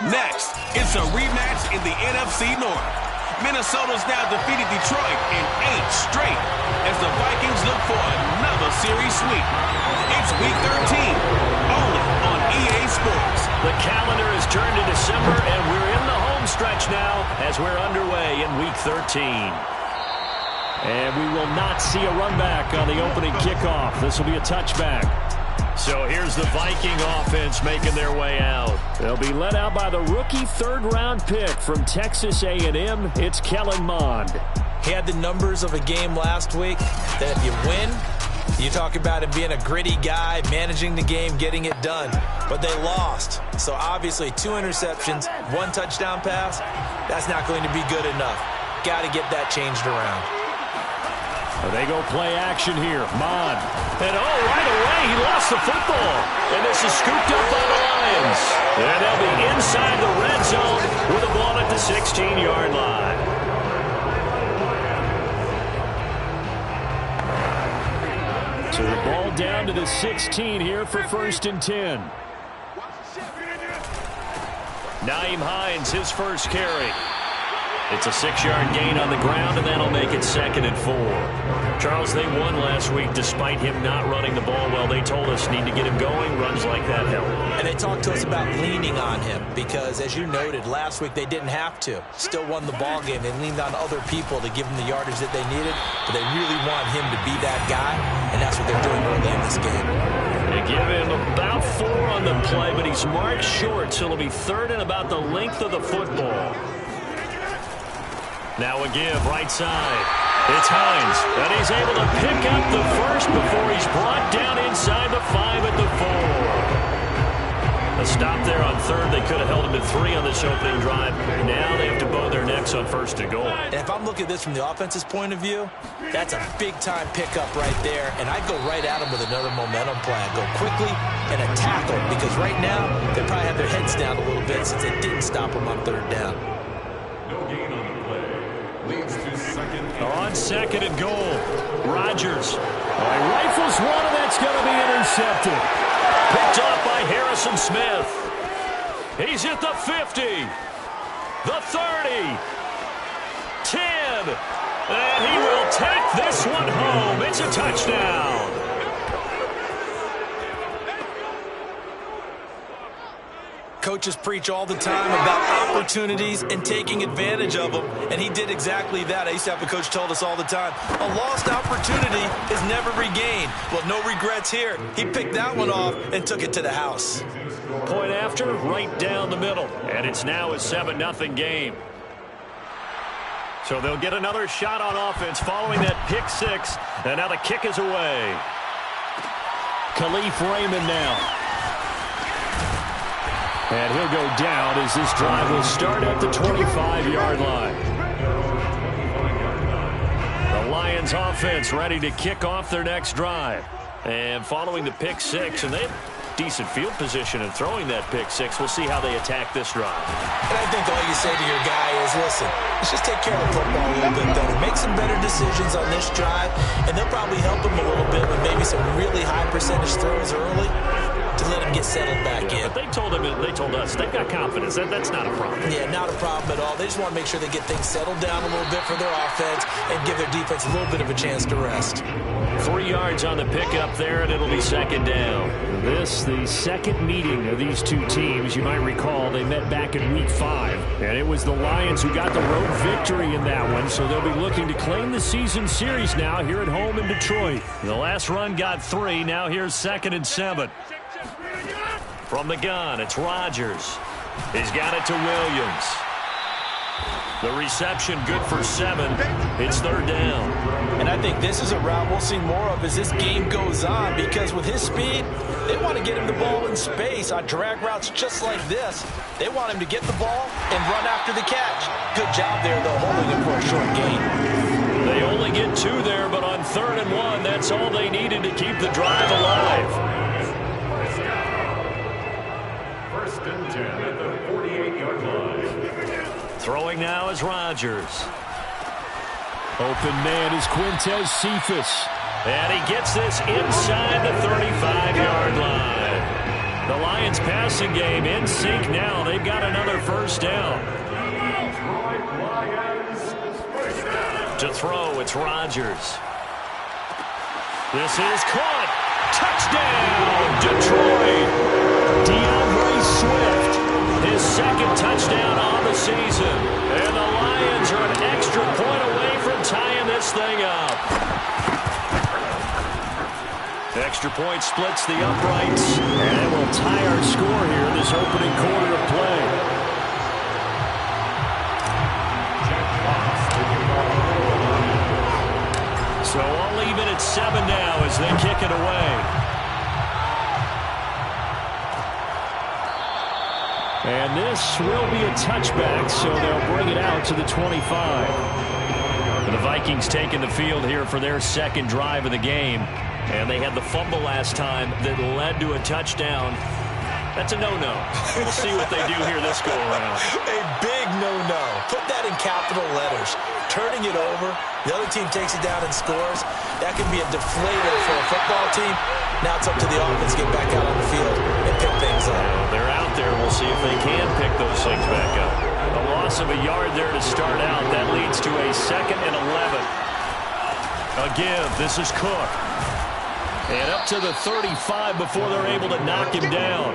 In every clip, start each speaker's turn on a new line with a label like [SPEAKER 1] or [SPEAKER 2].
[SPEAKER 1] Next, it's a rematch in the NFC North. Minnesota's now defeated Detroit in 8 straight as the Vikings look for another series sweep. It's Week 13, only on EA Sports.
[SPEAKER 2] The calendar has turned to December, and we're in the home stretch now as we're underway in Week 13. And we will not see a run back on the opening kickoff. This will be a touchback. So here's the Viking offense making their way out. They'll be led out by the rookie third-round pick from Texas A&M. It's Kellen Mond.
[SPEAKER 3] He had the numbers of a game last week that if you win, you talk about him being a gritty guy, managing the game, getting it done. But they lost. So obviously 2 interceptions, 1 touchdown pass, that's not going to be good enough. Got to get that changed around.
[SPEAKER 2] They go play action here. Mond. And right away he lost the football. And this is scooped up by the Lions. And they'll be inside the red zone with the ball at the 16-yard line. So the ball down to the 16 here for 1st and 10. Nyheim Hines, his first carry. It's a 6-yard gain on the ground, and that'll make it 2nd and 4. Charles, they won last week despite him not running the ball well. They told us need to get him going. Runs like that help.
[SPEAKER 3] And they talked to us about leaning on him because, as you noted, last week they didn't have to. Still won the ball game. They leaned on other people to give them the yardage that they needed, but they really want him to be that guy, and that's what they're doing early in this game.
[SPEAKER 2] They give him about 4 on the play, but he's marked short, so it'll be 3rd and about the length of the football. Now a give, right side. It's Hines, and he's able to pick up the first before he's brought down inside the 5 at the 4. A stop there on 3rd. They could have held him to 3 on this opening drive. Now they have to bow their necks on 1st and goal.
[SPEAKER 3] And if I'm looking at this from the offense's point of view, that's a big-time pickup right there, and I'd go right at him with another momentum plan. Go quickly and a tackle, because right now they probably have their heads down a little bit since they didn't stop him on 3rd down.
[SPEAKER 2] On 2nd and goal, Rodgers. Rifles one, and that's going to be intercepted. Picked off by Harrison Smith. He's at the 50, the 30, 10, and he will take this one home. It's a touchdown.
[SPEAKER 3] Coaches preach all the time about opportunities and taking advantage of them, and he did exactly that. I used to have a coach told us all the time, a lost opportunity is never regained. Well, no regrets here. He picked that one off and took it to the house.
[SPEAKER 2] Point after, right down the middle, and it's now a 7-0 game. So they'll get another shot on offense following that pick 6, and now the kick is away. Khalif Raymond now. And he'll go down as this drive will start at the 25-yard line. The Lions offense ready to kick off their next drive. And following the pick 6, and they have decent field position in throwing that pick 6. We'll see how they attack this drive.
[SPEAKER 3] And I think all you say to your guy is, listen, let's just take care of the football a little bit better. Make some better decisions on this drive, and they'll probably help him a little bit with maybe some really high percentage throws early to let him get settled back in.
[SPEAKER 2] But they told us they've got confidence. That's not a problem.
[SPEAKER 3] Yeah, not a problem at all. They just want to make sure they get things settled down a little bit for their offense and give their defense a little bit of a chance to rest.
[SPEAKER 2] 3 yards on the pickup there, and it'll be 2nd down. This, the second meeting of these two teams. You might recall they met back in Week 5, and it was the Lions who got the road victory in that one, so they'll be looking to claim the season series now here at home in Detroit. The last run got 3. Now here's 2nd and 7. From the gun, it's Rodgers. He's got it to Williams. The reception good for 7. It's 3rd down.
[SPEAKER 3] And I think this is a route we'll see more of as this game goes on, because with his speed, they want to get him the ball in space on drag routes just like this. They want him to get the ball and run after the catch. Good job there, though, holding him for a short gain.
[SPEAKER 2] They only get 2 there, but on 3rd and 1, that's all they needed to keep the drive alive. 1st and 10 at the 48-yard line. Throwing now is Rodgers. Open man is Quintez Cephas. And he gets this inside the 35-yard line. The Lions passing game in sync now. They've got another first down. To throw, it's Rodgers. This is caught. Touchdown, Detroit. DeAndre Swift, his second touchdown on the season. And the Lions are an extra point away from tying this thing up. Extra point splits the uprights, and it will tie our score here in this opening quarter of play. So all even at 7 now as they kick it away. And this will be a touchback, so they'll bring it out to the 25. And the Vikings taking the field here for their second drive of the game. And they had the fumble last time that led to a touchdown. That's a no-no. We'll see what they do here this go-around.
[SPEAKER 3] A big no-no. Put that in capital letters. Turning it over, the other team takes it down and scores. That can be a deflator for a football team. Now it's up to the offense to get back out on the field and pick things up.
[SPEAKER 2] They're out there. We'll see if they can pick those things back up. A loss of a yard there to start out. That leads to a 2nd and 11. A give. This is Cook. And up to the 35 before they're able to knock him down.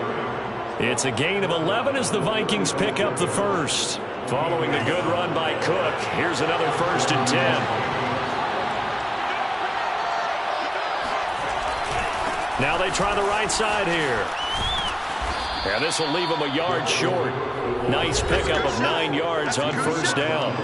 [SPEAKER 2] It's a gain of 11 as the Vikings pick up the first. Following a good run by Cook, here's another 1st and 10. Now they try the right side here. And this will leave them a yard short. Nice pickup of 9 yards on 1st down.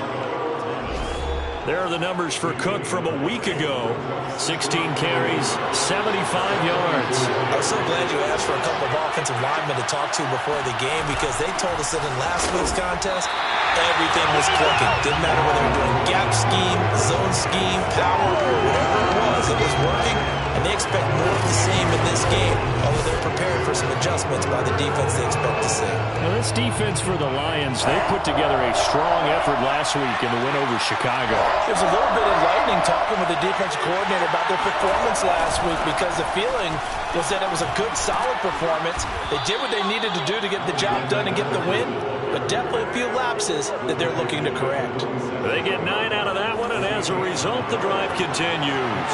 [SPEAKER 2] There are the numbers for Cook from a week ago. 16 carries, 75 yards.
[SPEAKER 3] I was so glad you asked for a couple of offensive linemen to talk to before the game because they told us that in last week's contest, everything was clicking. Didn't matter whether they were doing gap scheme, zone scheme, power, whatever it was working. And they expect more of the same in this game, although they're prepared for some adjustments by the defense they expect to see.
[SPEAKER 2] Now this defense for the Lions, they put together a strong effort last week in the win over Chicago.
[SPEAKER 4] It was a little bit enlightening talking with the defensive coordinator about their performance last week because the feeling was that it was a good, solid performance. They did what they needed to do to get the job done and get the win, but definitely a few lapses that they're looking to correct.
[SPEAKER 2] They get 9 out of that one, and as a result, the drive continues.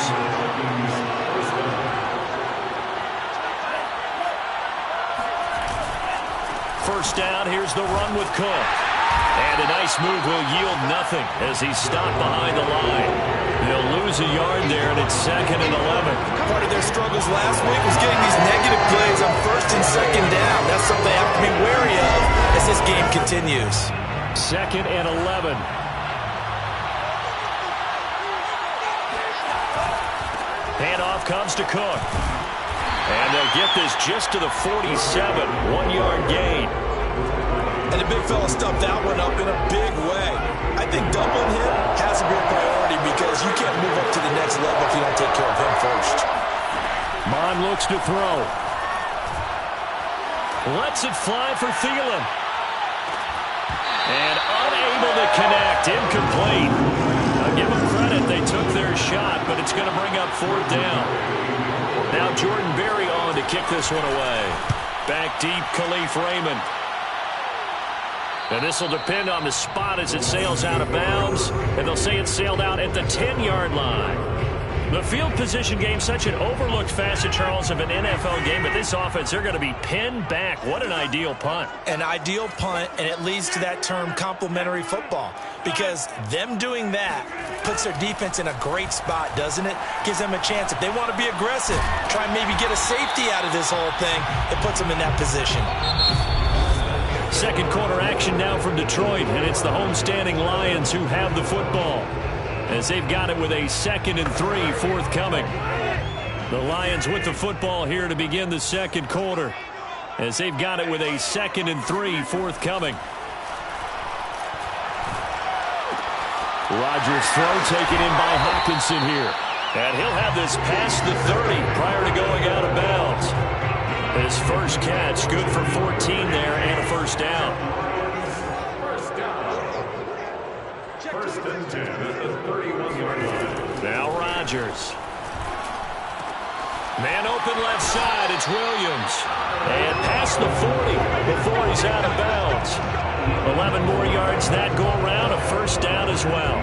[SPEAKER 2] First down, here's the run with Cook. And a nice move will yield nothing as he's stopped behind the line. They'll lose a yard there, and it's 2nd and 11.
[SPEAKER 3] Part of their struggles last week was getting these negative plays on 1st and 2nd down. That's something they have to be wary of as this game continues.
[SPEAKER 2] 2nd and 11. Handoff comes to Cook. And they'll get this just to the 47, 1-yard gain.
[SPEAKER 3] And the big fella stuffed that one up in a big way. I think doubling him has to be a priority because you can't move up to the next level if you don't take care of him first.
[SPEAKER 2] Mon looks to throw. Lets it fly for Thielen. And unable to connect, incomplete. I'll give them credit, they took their shot, but it's going to bring up 4th down. Now Jordan Berry on to kick this one away. Back deep, Khalif Raymond. And this will depend on the spot as it sails out of bounds. And they'll say it sailed out at the 10-yard line. The field position game, such an overlooked facet, Charles, of an NFL game. But this offense, they're going to be pinned back. What an ideal punt.
[SPEAKER 3] An ideal punt, and it leads to that term complementary football. Because them doing that puts their defense in a great spot, doesn't it? Gives them a chance. If they want to be aggressive, try and maybe get a safety out of this whole thing, it puts them in that position.
[SPEAKER 2] Second quarter action now from Detroit, and it's the homestanding Lions who have the football as they've got it with a 2nd and 3 forthcoming. The Lions with the football here to begin the second quarter as they've got it with a 2nd and 3 forthcoming. Rodgers' throw taken in by Hawkinson here. And he'll have this past the 30 prior to going out of bounds. His first catch, good for 14 there and a 1st down.
[SPEAKER 5] First and 10 at the 31-yard line.
[SPEAKER 2] Now Rodgers. Man open left side, it's Williams. And past the 40 before he's out of bounds. 11 more yards that go around, a first down as well.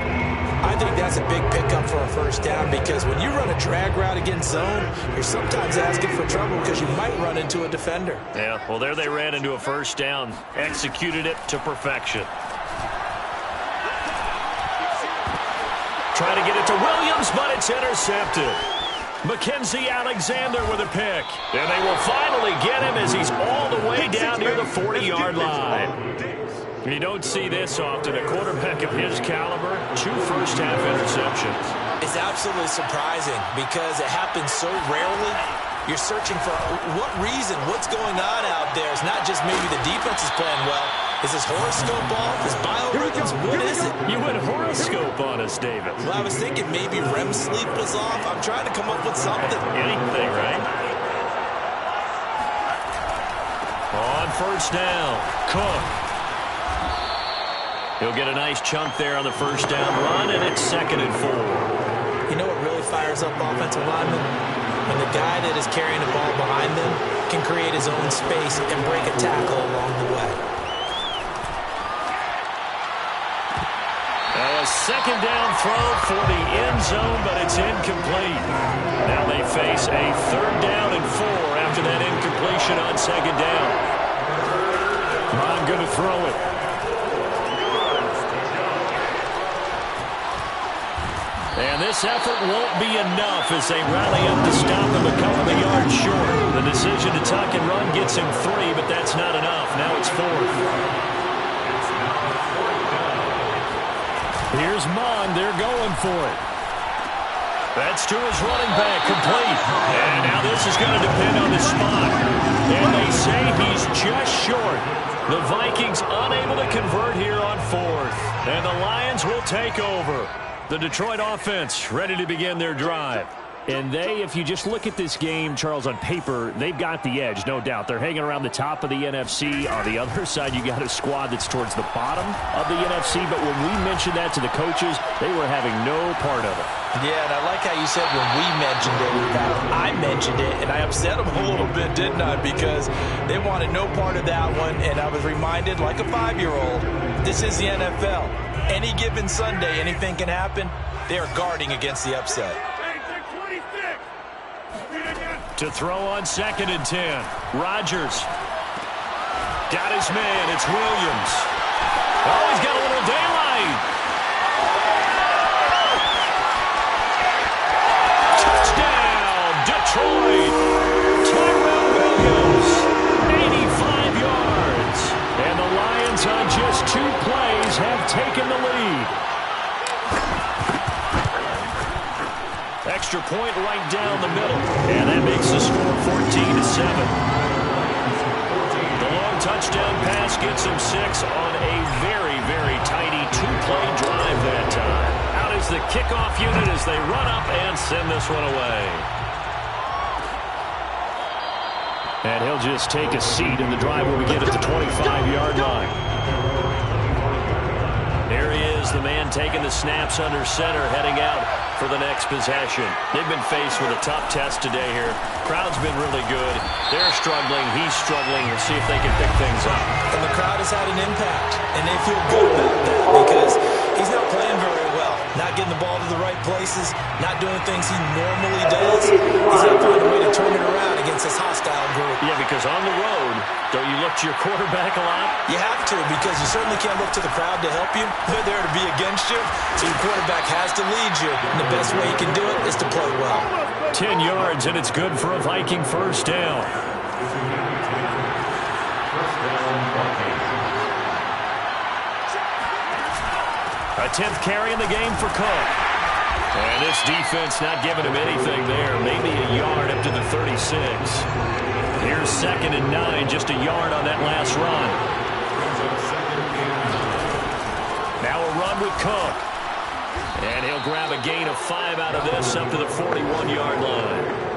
[SPEAKER 3] I think that's a big pickup for a first down because when you run a drag route against zone, you're sometimes asking for trouble because you might run into a defender.
[SPEAKER 2] Yeah, well, there they ran into a first down. Executed it to perfection. Trying to get it to Williams, but it's intercepted. Mackenzie Alexander with a pick. And they will finally get him as he's all the way down near the 40-yard line. You don't see this often. A quarterback of his caliber, 2 first-half interceptions.
[SPEAKER 3] It's absolutely surprising because it happens so rarely. You're searching for what reason, what's going on out there. It's not just maybe the defense is playing well. Is his horoscope off? His biorhythms? What is it?
[SPEAKER 2] You went horoscope on us, David.
[SPEAKER 3] Well, I was thinking maybe REM sleep was off. I'm trying to come up with something.
[SPEAKER 2] Anything, right? On first down, Cook. He'll get a nice chunk there on the first down run, and it's 2nd and 4.
[SPEAKER 3] You know what really fires up offensive linemen? When the guy that is carrying the ball behind them can create his own space and break a tackle along the way.
[SPEAKER 2] A second down throw for the end zone, but it's incomplete. Now they face a 3rd down and 4 after that incompletion on 2nd down. I'm going to throw it. And this effort won't be enough as they rally up to stop him a couple of yards short. The decision to tuck and run gets him 3, but that's not enough. Now it's 4th. Here's Mond. They're going for it. That's to his running back, complete. And now this is going to depend on the spot. And they say he's just short. The Vikings unable to convert here on 4th. And the Lions will take over. The Detroit offense ready to begin their drive. And they, if you just look at this game, Charles, on paper, they've got the edge, no doubt. They're hanging around the top of the NFC. On the other side, you got a squad that's towards the bottom of the NFC. But when we mentioned that to the coaches, they were having no part of it.
[SPEAKER 3] Yeah, and I like how you said when we mentioned it. In fact, I mentioned it, and I upset them a little bit, didn't I? Because they wanted no part of that one, and I was reminded, like a 5-year-old, this is the NFL. Any given Sunday, anything can happen. They are guarding against the upset.
[SPEAKER 2] To throw on 2nd and 10. Rodgers. Got his man. It's Williams. Oh, he's got a little daylight. Touchdown, Detroit. Tyrell Williams. 85 yards. And the Lions on just 2 plays have taken the lead. Extra point right down the middle. And that makes the score 14-7. The long touchdown pass gets him 6 on a very, very tidy 2-play drive that time. Out is the kickoff unit as they run up and send this one away. And he'll just take a seat in the drive when we get at the 25-yard line. There he is, the man taking the snaps under center, heading out for the next possession. They've been faced with a tough test today here. Crowd's been really good. They're struggling. He's struggling. We'll see if they can pick things up.
[SPEAKER 3] And the crowd has had an impact, and they feel good about that because he's not playing very well. Not getting the ball to the right places, not doing things he normally does. He's got to find a way to turn it around against this hostile group.
[SPEAKER 2] Yeah, because on the road, don't you look to your quarterback a lot?
[SPEAKER 3] You have to, because you certainly can't look to the crowd to help you. They're there to be against you, so your quarterback has to lead you. And the best way you can do it is to play well.
[SPEAKER 2] 10 yards, and it's good for a Viking first down. A 10th carry in the game for Cook. And this defense not giving him anything there. Maybe a yard up to the 36. Here's 2nd and 9, just a yard on that last run. Now a run with Cook. And he'll grab a gain of 5 out of this up to the 41-yard line.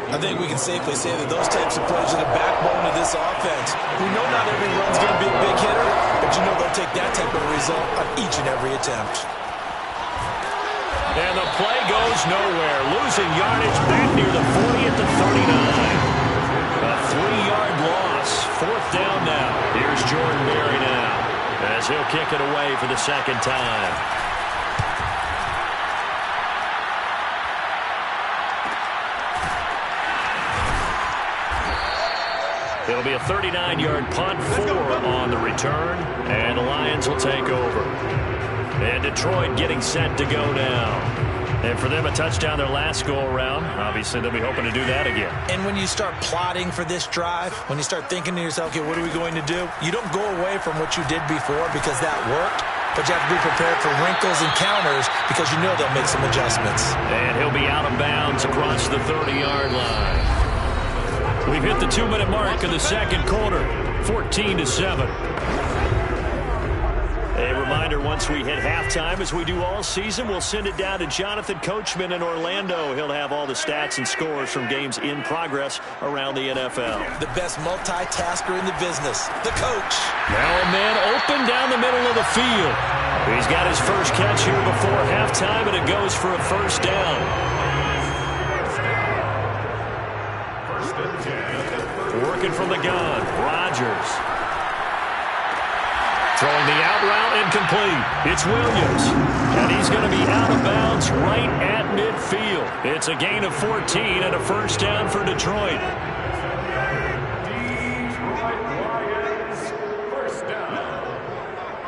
[SPEAKER 3] I think we can safely say that those types of plays are the backbone of this offense. We know not every run's going to be a big hitter, but you know they'll take that type of result on each and every attempt.
[SPEAKER 2] And the play goes nowhere. Losing yardage back near the 40 at the 39. A 3-yard loss. 4th down now. Here's Jordan Berry now. as he'll kick it away for the second time. It'll be a 39-yard punt, 4 on the return, and the Lions will take over. And Detroit getting set to go now. And for them, a touchdown their last go-around. Obviously, they'll be hoping to do that again.
[SPEAKER 3] And when you start plotting for this drive, when you start thinking to yourself, okay, what are we going to do? You don't go away from what you did before because that worked, but you have to be prepared for wrinkles and counters because you know they'll make some adjustments.
[SPEAKER 2] And he'll be out of bounds across the 30-yard line. We've hit the 2-minute mark of the second quarter, 14-7. A reminder, once we hit halftime, as we do all season, we'll send it down to Jonathan Coachman in Orlando. He'll have all the stats and scores from games in progress around the NFL.
[SPEAKER 3] The best multitasker in the business, the coach.
[SPEAKER 2] Now a man open down the middle of the field. He's got his first catch here before halftime, and it goes for a first down. Working from the gun, Rodgers. Throwing the out route incomplete. It's Williams. And he's going to be out of bounds right at midfield. It's a gain of 14 and a first down for Detroit.
[SPEAKER 5] Detroit Lions, first down.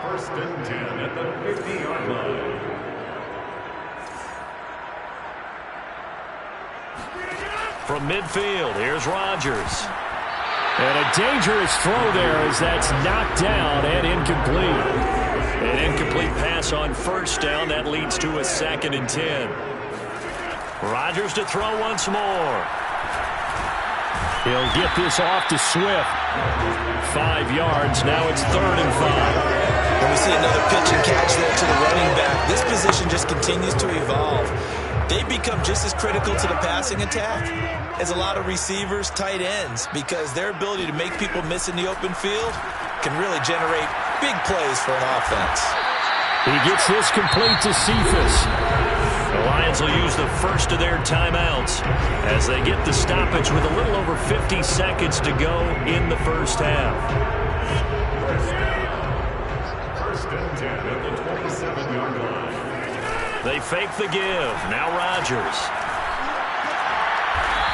[SPEAKER 5] First and 10 at the 50-yard line.
[SPEAKER 2] From midfield, here's Rodgers. And a dangerous throw there as that's knocked down and incomplete. An incomplete pass on first down. That leads to a 2nd and 10. Rodgers to throw once more. He'll get this off to Swift. 5 yards. Now it's 3rd and 5.
[SPEAKER 3] When we see another pitch and catch there to the running back, this position just continues to evolve. They become just as critical to the passing attack as a lot of receivers, tight ends, because their ability to make people miss in the open field can really generate big plays for an offense.
[SPEAKER 2] He gets this complete to Ssfa. The Lions will use the first of their timeouts as they get the stoppage with a little over 50 seconds to go in the first half.
[SPEAKER 5] First and 10 at the 27-yard line.
[SPEAKER 2] They fake the give. Now Rodgers.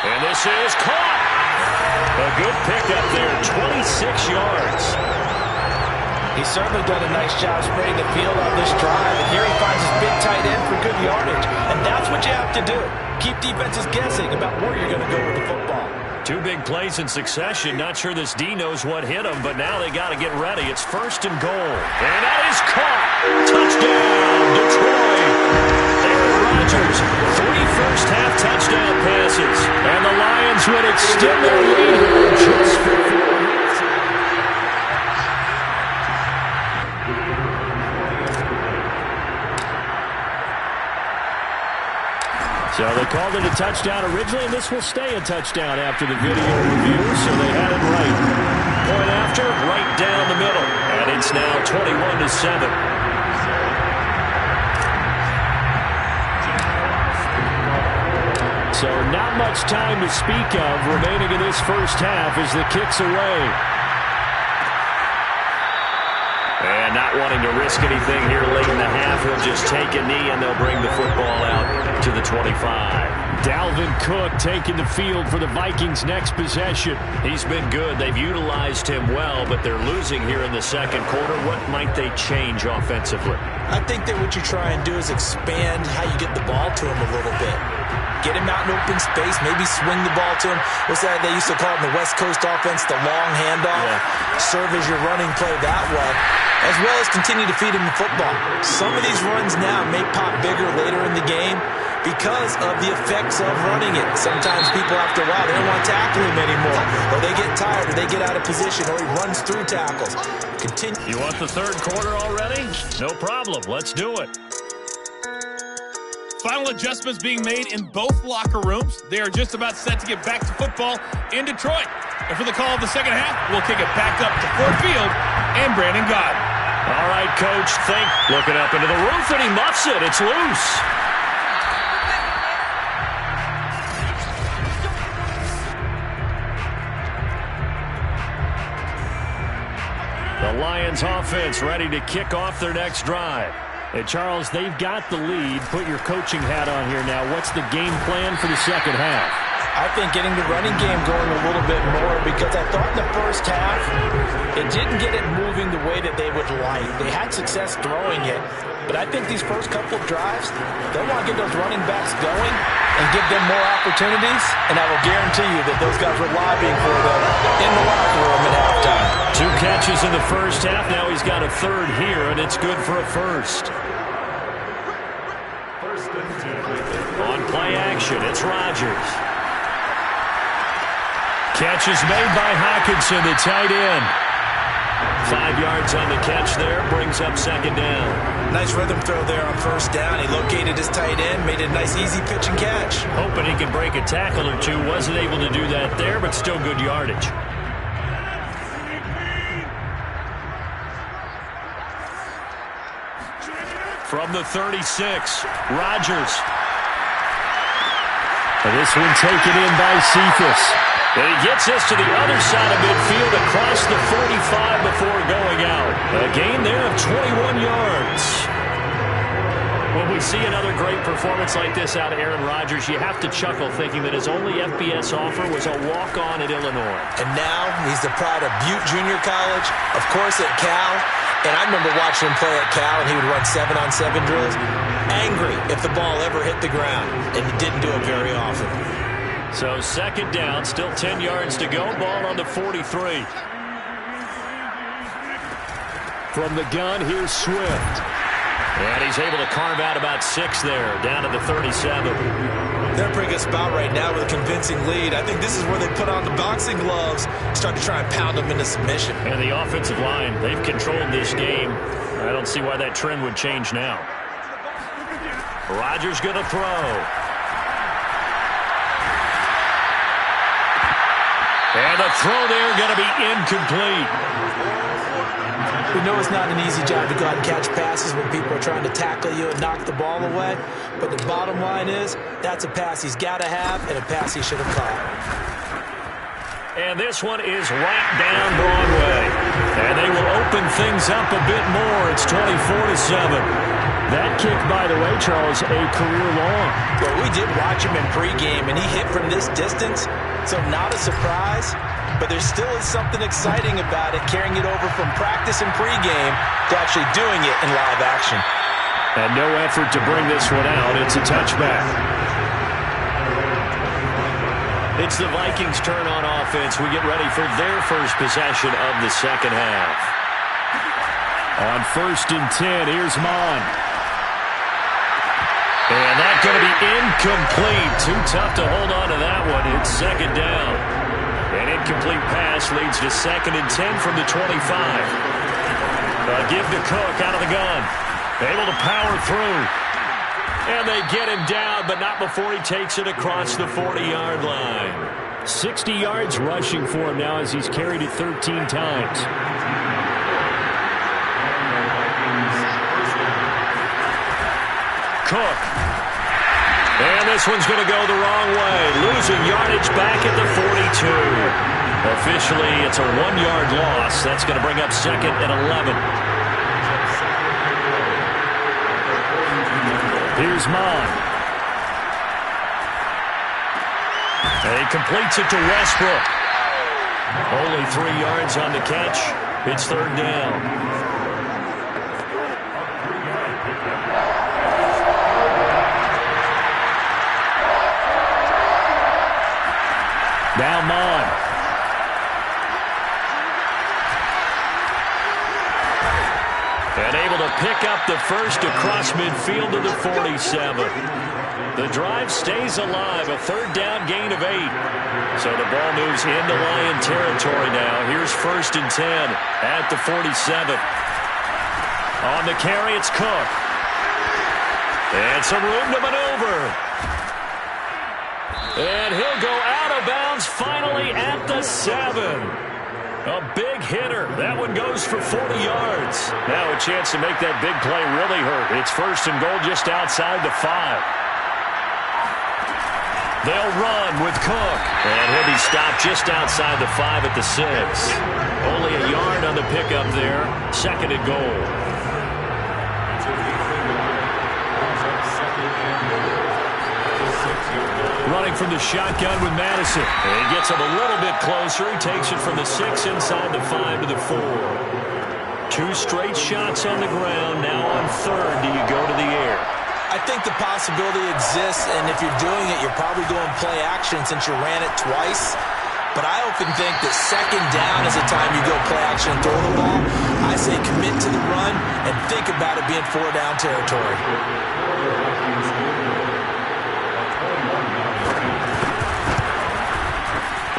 [SPEAKER 2] And this is caught. A good pickup there, 26 yards.
[SPEAKER 4] He's certainly done a nice job spreading the field on this drive, and here he finds his big tight end for good yardage. And that's what you have to do. Keep defenses guessing about where you're going to go with the football.
[SPEAKER 2] 2 big plays in succession. Not sure this D knows what hit him, but now they got to get ready. It's 1st and goal. And that is caught. Touchdown, Detroit. Aaron Rodgers, 3 first-half touchdown passes. And the Lions would extend their lead here just for 4. So they called it a touchdown originally, and this will stay a touchdown after the video review, so they had it right. Point after, right down the middle, and it's now 21-7. So not much time to speak of remaining in this first half as the kick's away. And not wanting to risk anything here late in the half, he'll just take a knee and they'll bring the football out to the 25. Dalvin Cook taking the field for the Vikings' next possession. He's been good. They've utilized him well, but they're losing here in the second quarter. What might they change offensively?
[SPEAKER 3] I think that what you try and do is expand how you get the ball to him a little bit. Get him out in open space, maybe swing the ball to him. What's that they used to call it in the West Coast offense, the long handoff? Yeah. Serve as your running play that way, as well as continue to feed him the football. Some of these runs now may pop bigger later in the game because of the effects of running it. Sometimes people, after a while, they don't want to tackle him anymore, or they get tired, or they get out of position, or he runs through tackles. Continue.
[SPEAKER 2] You want the third quarter already? No problem. Let's do it.
[SPEAKER 6] Final adjustments being made in both locker rooms. They are just about set to get back to football in Detroit. And for the call of the second half, we'll kick it back up to Ford Field and Brandon Gaudin.
[SPEAKER 2] All right, Coach, looking up into the roof, and he muffs it. It's loose. The Lions Lions offense ready to kick off their next drive. And Charles, they've got the lead. Put your coaching hat on here now. What's the game plan for the second half?
[SPEAKER 4] I think getting the running game going a little bit more, because I thought in the first half it didn't get it moving the way that they would like. They had success throwing it, but I think these first couple of drives, they want to get those running backs going and give them more opportunities, and I will guarantee you that those guys were lobbying for them in the locker room at halftime.
[SPEAKER 2] 2 catches in the first half. Now he's got a third here, and it's good for a first. On play action, it's Rodgers. Catch is made by Hockenson, the tight end. 5 yards on the catch there, brings up second down.
[SPEAKER 3] Nice rhythm throw there on first down. He located his tight end, made a nice easy pitch and catch.
[SPEAKER 2] Hoping he could break a tackle or two. Wasn't able to do that there, but still good yardage. From the 36, Rodgers. And this one taken in by Ssfa. And he gets us to the other side of midfield across the 45 before going out. A gain there of 21 yards. When we see another great performance like this out of Aaron Rodgers, you have to chuckle thinking that his only FBS offer was a walk-on at Illinois.
[SPEAKER 3] And now he's the pride of Butte Junior College, of course at Cal. And I remember watching him play at Cal, and he would run 7-on-7 drills. Angry if the ball ever hit the ground, and he didn't do it very often.
[SPEAKER 2] So second down, still 10 yards to go. Ball on the 43. From the gun, here's Swift. And he's able to carve out about 6 there, down to the 37.
[SPEAKER 3] They're in a pretty good spot right now with a convincing lead. I think this is where they put on the boxing gloves, start to try and pound them into submission.
[SPEAKER 2] And the offensive line, they've controlled this game. I don't see why that trend would change now. Rodgers going to throw. And the throw there going to be incomplete.
[SPEAKER 4] We know it's not an easy job to go out and catch passes when people are trying to tackle you and knock the ball away. But the bottom line is, that's a pass he's got to have and a pass he should have caught.
[SPEAKER 2] And this one is right down Broadway. And they will open things up a bit more. It's 24-7. That kick, by the way, Charles, a career long.
[SPEAKER 4] Well, we did watch him in pregame, and he hit from this distance, so not a surprise. But there still is something exciting about it, carrying it over from practice and pregame to actually doing it in live action.
[SPEAKER 2] And no effort to bring this one out. It's a touchback. It's the Vikings' turn on offense. We get ready for their first possession of the second half. On 1st and 10, here's Mon. And that's going to be incomplete. Too tough to hold on to that one. It's second down. An incomplete pass leads to 2nd and 10 from the 25. Give to Cook out of the gun. Able to power through. And they get him down, but not before he takes it across the 40-yard line. 60 yards rushing for him now as he's carried it 13 times. Cook. And this one's going to go the wrong way. Losing yardage back at the 42. Officially, it's a 1-yard loss. That's going to bring up 2nd and 11. Here's Mon. And he completes it to Westbrook. Only 3 yards on the catch. It's 3rd down. Now Mon. And able to pick up the first across midfield to the 47. The drive stays alive. A 3rd down gain of 8. So the ball moves into Lion territory now. Here's 1st and 10 at the 47. On the carry, it's Cook. And some room to maneuver. And he'll go out of bounds finally at the 7. A big hitter. That one goes for 40 yards. Now a chance to make that big play really hurt. It's 1st and goal just outside the 5. They'll run with Cook. And he'll be stopped just outside the 5 at the 6. Only a yard on the pickup there. 2nd and goal. Running from the shotgun with Madison. And he gets him a little bit closer. He takes it from the 6 inside the 5 to the 4. 2 straight shots on the ground. Now on 3rd, do you go to the air?
[SPEAKER 3] I think the possibility exists, and if you're doing it, you're probably going play action since you ran it twice. But I often think that 2nd down is the time you go play action and throw the ball. I say commit to the run and think about it being 4-down territory.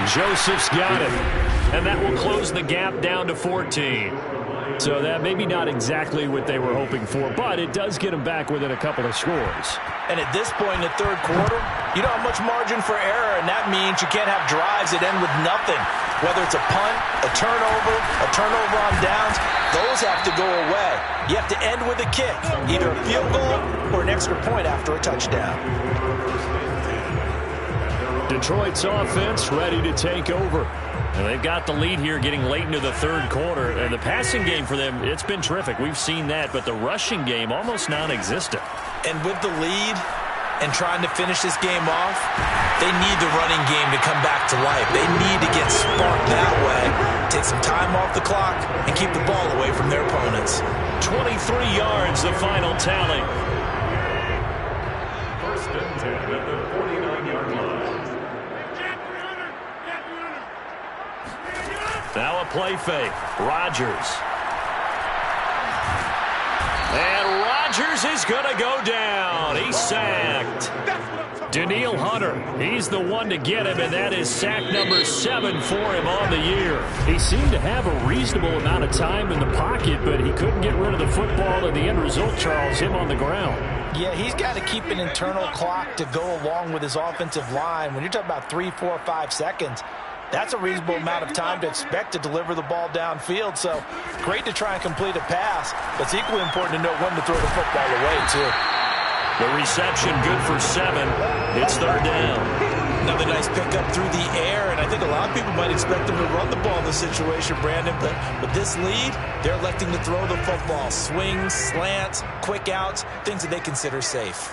[SPEAKER 2] Joseph's got it, and that will close the gap down to 14. So that maybe not exactly what they were hoping for, but it does get them back within a couple of scores.
[SPEAKER 3] And at this point in the 3rd quarter, you don't have much margin for error, and that means you can't have drives that end with nothing. Whether it's a punt, a turnover on downs, those have to go away. You have to end with a kick, either a field goal or an extra point after a touchdown.
[SPEAKER 2] Detroit's offense ready to take over. And they've got the lead here getting late into the 3rd quarter. And the passing game for them, it's been terrific. We've seen that. But the rushing game, almost non-existent.
[SPEAKER 3] And with the lead and trying to finish this game off, they need the running game to come back to life. They need to get sparked that way, take some time off the clock, and keep the ball away from their opponents.
[SPEAKER 2] 23 yards, the final tally.
[SPEAKER 5] 1st and 10 at the 49-yard line.
[SPEAKER 2] Now a play fake. Rodgers. And Rodgers is going to go down. He's sacked. Danielle Hunter, he's the one to get him, and that is sack number 7 for him on the year. He seemed to have a reasonable amount of time in the pocket, but he couldn't get rid of the football, and the end result, Charles, him on the ground.
[SPEAKER 4] Yeah, he's got to keep an internal clock to go along with his offensive line. When you're talking about 3, 4, 5 seconds, that's a reasonable amount of time to expect to deliver the ball downfield. So great to try and complete a pass, but it's equally important to know when to throw the football away, too.
[SPEAKER 2] The reception good for 7. It's 3rd down.
[SPEAKER 3] Another nice pickup through the air, and I think a lot of people might expect them to run the ball in this situation, Brandon, but with this lead, they're electing to throw the football. Swings, slants, quick outs, things that they consider safe.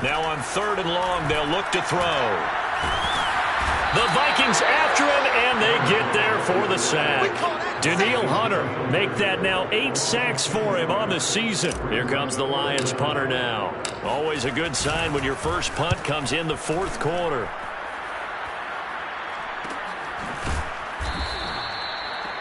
[SPEAKER 2] Now on 3rd and long, they'll look to throw. The Vikings after him, and they get there for the sack. Danielle Hunter make that now 8 sacks for him on the season. Here comes the Lions punter now. Always a good sign when your first punt comes in the 4th quarter.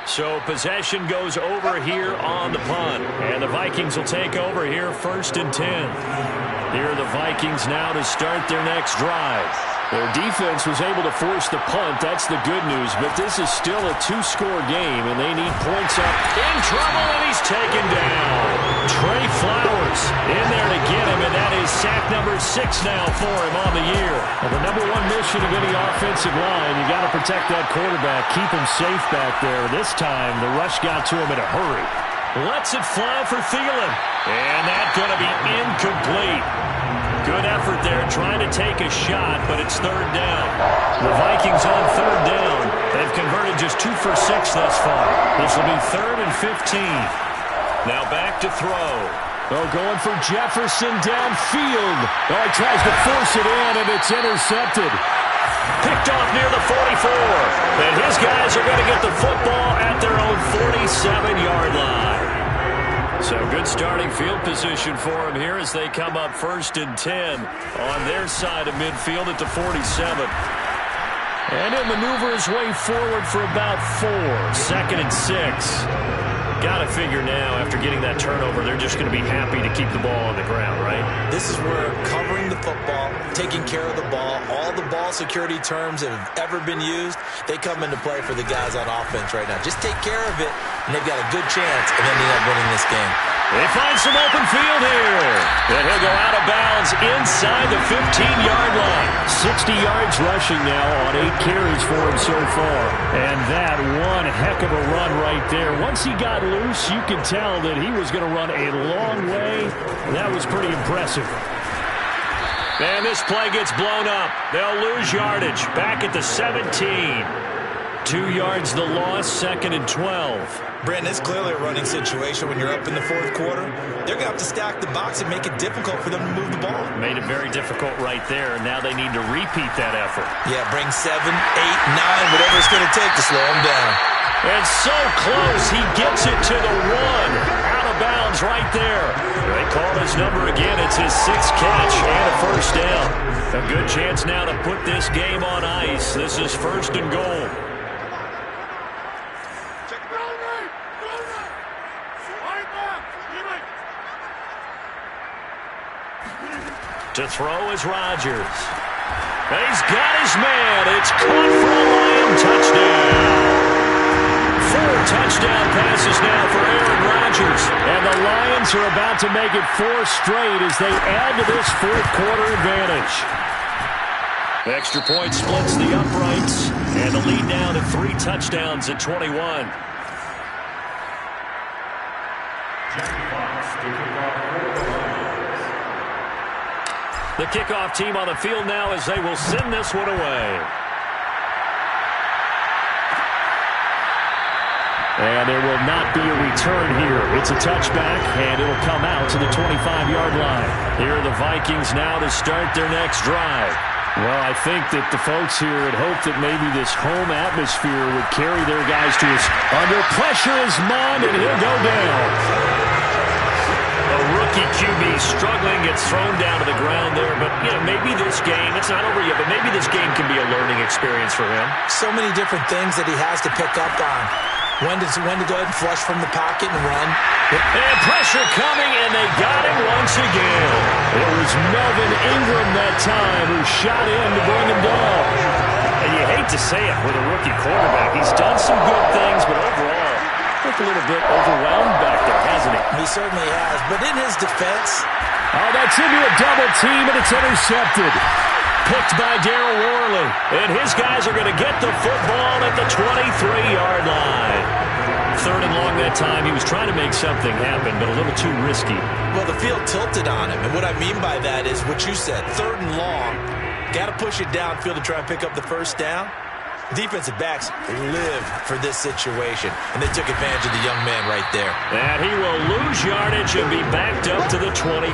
[SPEAKER 2] So possession goes over here on the punt. And the Vikings will take over here 1st and 10. Here are the Vikings now to start their next drive. Their defense was able to force the punt. That's the good news. But this is still a 2-score game, and they need points up. In trouble, and he's taken down. Trey Flowers in there to get him, and that is sack number 6 now for him on the year. Well, the number 1 mission of any offensive line, you got to protect that quarterback, keep him safe back there. This time, the rush got to him in a hurry. Lets it fly for Thielen, and that's going to be incomplete. Good effort there, trying to take a shot, but it's 3rd down. The Vikings on 3rd down. They've converted just 2 for 6 thus far. This will be 3rd and 15. Now back to throw. Oh, going for Jefferson downfield. Oh, he tries to force it in, and it's intercepted. Picked off near the 44. And his guys are going to get the football at their own 47-yard line. So good starting field position for him here as they come up 1st and 10 on their side of midfield at the 47. And he'll maneuver his way forward for about 4. 2nd and 6. Got to figure now, after getting that turnover, they're just going to be happy to keep the ball on the ground, right?
[SPEAKER 3] This is where covering the football, taking care of the ball, all the ball security terms that have ever been used, they come into play for the guys on offense right now. Just take care of it, and they've got a good chance of ending up winning this game.
[SPEAKER 2] They find some open field here. And he'll go out of bounds inside the 15-yard line. 60 yards rushing now on 8 carries for him so far. And that one heck of a run right there. Once he got loose, you could tell that he was going to run a long way. That was pretty impressive. And this play gets blown up. They'll lose yardage. Back at the 17. 2 yards the loss, 2nd and 12.
[SPEAKER 3] Brandon, it's clearly a running situation when you're up in the fourth quarter. They're going to have to stack the box and make it difficult for them to move the ball.
[SPEAKER 2] Made it very difficult right there, and now they need to repeat that effort.
[SPEAKER 3] Yeah, bring 7, 8, 9, whatever it's going to take to slow them down.
[SPEAKER 2] And so close, he gets it to the 1. Out of bounds right there. They call his number again. It's his 6th catch and a first down. A good chance now to put this game on ice. This is 1st and goal. To throw is Rodgers. He's got his man. It's caught for a Lion touchdown. 4 touchdown passes now for Aaron Rodgers. And the Lions are about to make it 4 straight as they add to this fourth quarter advantage. Extra point splits the uprights. And the lead down to 3 touchdowns at 21. The kickoff team on the field now as they will send this one away. And there will not be a return here. It's a touchback, and it'll come out to the 25-yard line. Here are the Vikings now to start their next drive. Well, I think that the folks here had hoped that maybe this home atmosphere would carry their guys to us. Under pressure is Mond, and he'll go down. A rookie QB struggling, gets thrown down to the ground there. But, you know, maybe this game, it's not over yet, but maybe this game can be a learning experience for him.
[SPEAKER 3] So many different things that he has to pick up on. When to go ahead and flush from the pocket and run.
[SPEAKER 2] And pressure coming, and they got him once again. It was Melvin Ingram that time who shot in to bring him down. And you hate to say it with a rookie quarterback. He's done some good things, but overall, looked a little bit overwhelmed back there, hasn't he?
[SPEAKER 3] He certainly has. But in his defense...
[SPEAKER 2] Oh, that's into a double team, and it's intercepted. Picked by Darryl Worley. And his guys are going to get the football at the 23-yard line. 3rd and long that time. He was trying to make something happen, but a little too risky.
[SPEAKER 3] Well, the field tilted on him. And what I mean by that is what you said. 3rd and long. Got to push it downfield to try and pick up the first down. Defensive backs live for this situation, and they took advantage of the young man right there.
[SPEAKER 2] And he will lose yardage and be backed up to the 24.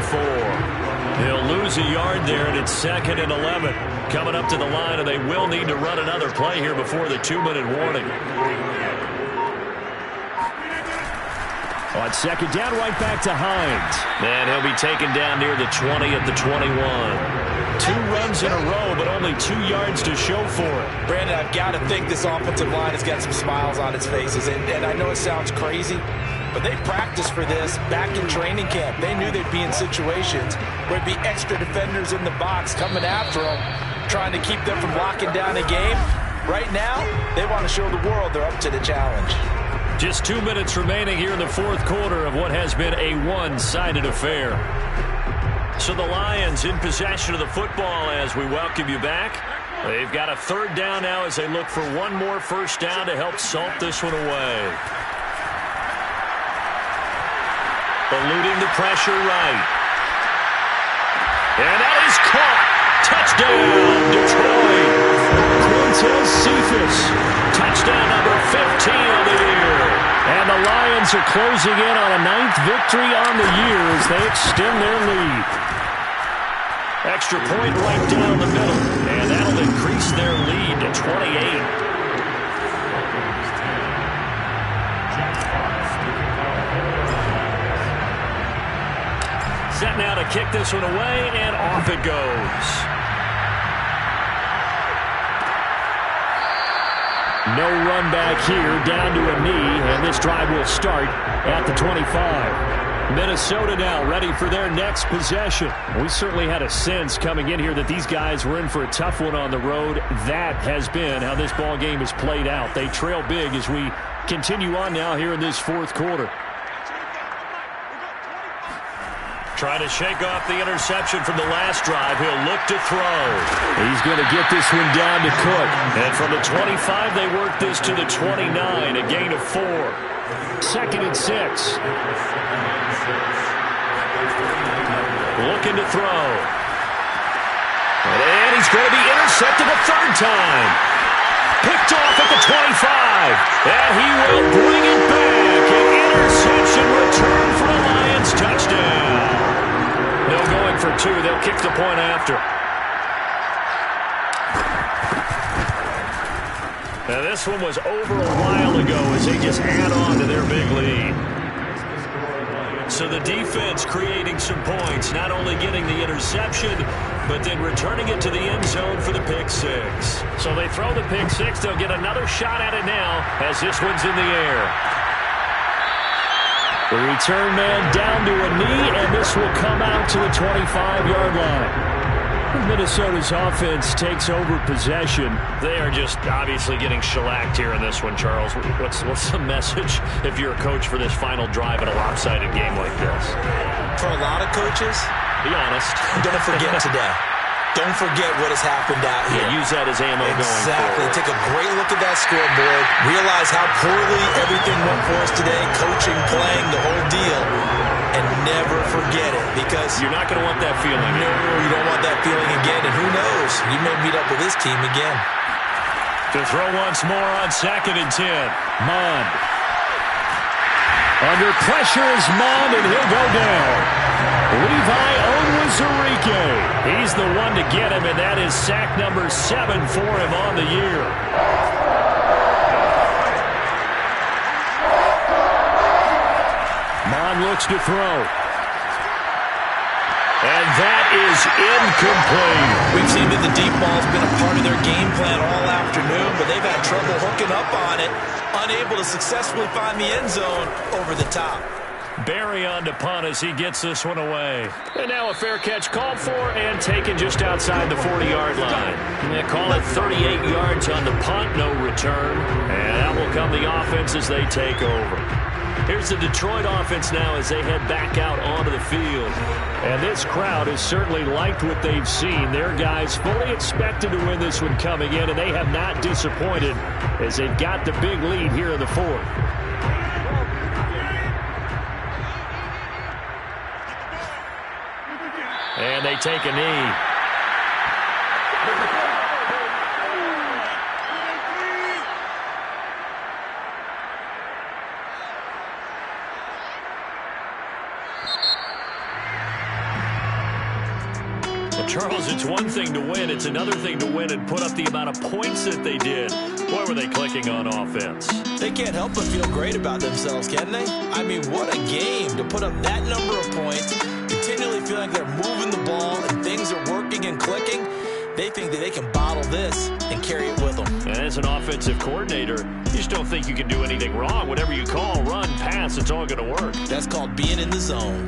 [SPEAKER 2] He'll lose a yard there, and it's 2nd and 11. Coming up to the line, and they will need to run another play here before the 2-minute warning. On 2nd down, right back to Hines. And he'll be taken down near the 20 at the 21. 2 runs in a row, but only 2 yards to show for it.
[SPEAKER 3] Brandon, I've got to think this offensive line has got some smiles on its faces. And I know it sounds crazy, but they practiced for this back in training camp. They knew they'd be in situations where there'd be extra defenders in the box coming after them, trying to keep them from locking down a game. Right now, they want to show the world they're up to the challenge.
[SPEAKER 2] Just 2 minutes remaining here in the fourth quarter of what has been a one-sided affair. So the Lions in possession of the football as we welcome you back. They've got a 3rd down now as they look for one more first down to help salt this one away. Eluding the pressure right. And that is caught. Touchdown, Detroit. Quintez Cephas. Touchdown number 15 on the year. And the Lions are closing in on a 9th victory on the year as they extend their lead. Extra point right down the middle, and that'll increase their lead to 28. Set now to kick this one away, and off it goes. No run back here, down to a knee, and this drive will start at the 25. Minnesota now ready for their next possession. We certainly had a sense coming in here that these guys were in for a tough one on the road. That has been how this ball game has played out. They trail big as we continue on now here in this fourth quarter. Trying to shake off the interception from the last drive. He'll look to throw. He's going to get this one down to Cook. And from the 25, they work this to the 29, a gain of 4. 2nd and 6. Looking to throw. And he's going to be intercepted a third time. Picked off at the 25. And he will bring it back. An interception return for a Lions touchdown. No going for two. They'll kick the point after. Now this one was over a while ago as they just add on to their big lead. So the defense creating some points, not only getting the interception, but then returning it to the end zone for the pick six. So they throw the pick six. They'll get another shot at it now as this one's in the air. The return man down to a knee, and this will come out to the 25-yard line. Minnesota's offense takes over possession. They are just obviously getting shellacked here in this one, Charles. What's the message if you're a coach for this final drive in a lopsided game like this?
[SPEAKER 3] For a lot of coaches,
[SPEAKER 2] be honest.
[SPEAKER 3] Don't forget today. Don't forget what has happened out here.
[SPEAKER 2] Yeah, use that as ammo going forward.
[SPEAKER 3] Exactly. Take a great look at that scoreboard. Realize how poorly everything went for us today. Coaching, playing, the whole deal. And never forget it, because
[SPEAKER 2] you're not going to want that feeling.
[SPEAKER 3] No, you don't want that feeling again. And who knows? You may meet up with this team again.
[SPEAKER 2] To throw once more on 2nd and 10. Mond. Under pressure is Mond, and he'll go down. Levi Onwuzurike. He's the one to get him, and that is sack number 7 for him on the year. Mond looks to throw. And that is incomplete.
[SPEAKER 3] We've seen that the deep ball's been a part of their game plan all afternoon, but they've had trouble hooking up on it, unable to successfully find the end zone over the top.
[SPEAKER 2] Barry on to punt as he gets this one away. And now a fair catch called for and taken just outside the 40-yard line. And they call it 38 yards on the punt, no return. And that will come the offense as they take over. Here's the Detroit offense now as they head back out onto the field. And this crowd has certainly liked what they've seen. Their guys fully expected to win this one coming in, and they have not disappointed as they've got the big lead here in the fourth. And they take a knee. Well, Charles, it's one thing to win. It's another thing to win and put up the amount of points that they did. Boy, were they clicking on offense.
[SPEAKER 3] They can't help but feel great about themselves, can they? I mean, what a game to put up that number of points, continually feel like they're moving the ball and things are working and clicking. They think that they can bottle this and carry it with them.
[SPEAKER 2] And as an offensive coordinator, you just don't think you can do anything wrong. Whatever you call, run, pass, it's all going to work.
[SPEAKER 3] That's called being in the zone.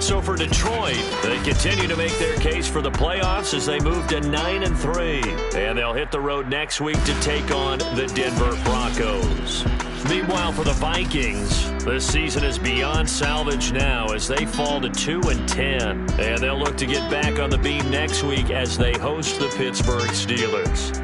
[SPEAKER 2] So for Detroit, they continue to make their case for the playoffs as they move to 9-3. And they'll hit the road next week to take on the Denver Broncos. Meanwhile, for the Vikings, this season is beyond salvage now as they fall to 2-10. And they'll look to get back on the beam next week as they host the Pittsburgh Steelers.